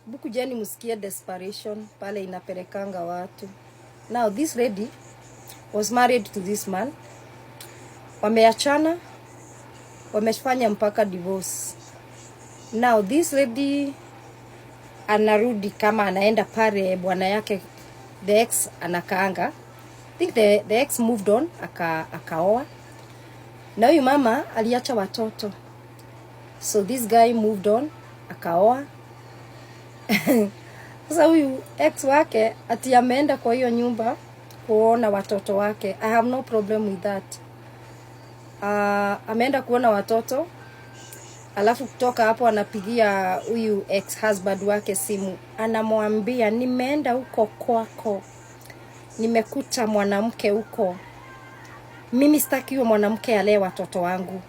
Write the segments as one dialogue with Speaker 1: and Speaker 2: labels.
Speaker 1: Buku jeni musikie desperation pale inapelekanga watu. Now this lady was married to this man. Wameachana, wamefanya mpaka divorce. Now this lady anarudi kama anaenda pale bwana yake, the ex anakaanga. I think the ex moved on, akaoa. Na huyu mama aliacha watoto. So this guy moved on, akaoa. Sasa huyu ex wake ati ameenda kwa hiyo nyumba kuona watoto wake. I have no problem with that. Ameenda kuona watoto. Alafu kutoka hapo anapigia huyu ex-husband wake simu. Anamwambia nimeenda huko kwako. Nimekuta mwanamke huko. Mimi sitaki huyo mwanamke alee watoto wangu.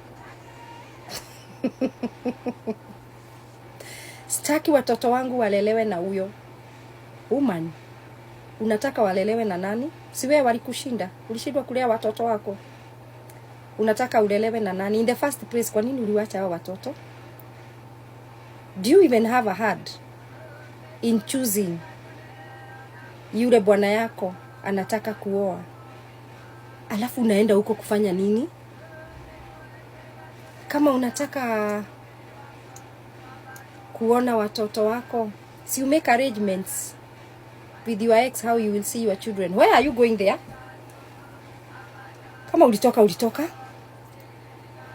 Speaker 1: Sitaki watoto wangu walelewe na huyo. Woman, unataka walelewe na nani? Si wewe walikushinda? Ulishindwa kulea watoto wako? Unataka ulelewe na nani? In the first place, kwa nini uliwacha hao watoto? Do you even have a heart in choosing yule bwana yako anataka kuoa? Alafu unaenda huko kufanya nini? Kama unataka kuona watoto wako, si you make arrangements with your ex how you will see your children. Where are you going there? Kama ulitoka.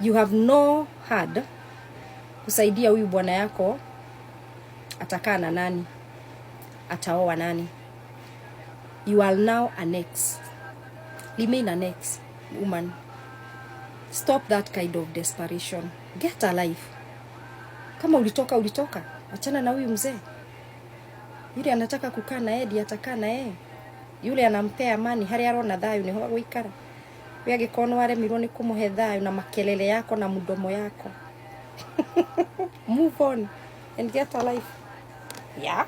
Speaker 1: You have no heart kusaidia huyu bwana yako atakaa na nani, ataoa nani. You are now an ex. Remain an ex, woman. Stop that kind of desperation. Get a life. Kama ulitoka. Achana na huyu mzee. Yule anataka kukaa na Edi atakaa na yeye. Yule anampea amani, hari arona thayu ni ho guikara. We agikono aremirwo ni kumuhe thayu na makelele yako na mudomo yako. Move on and get a life. Yeah.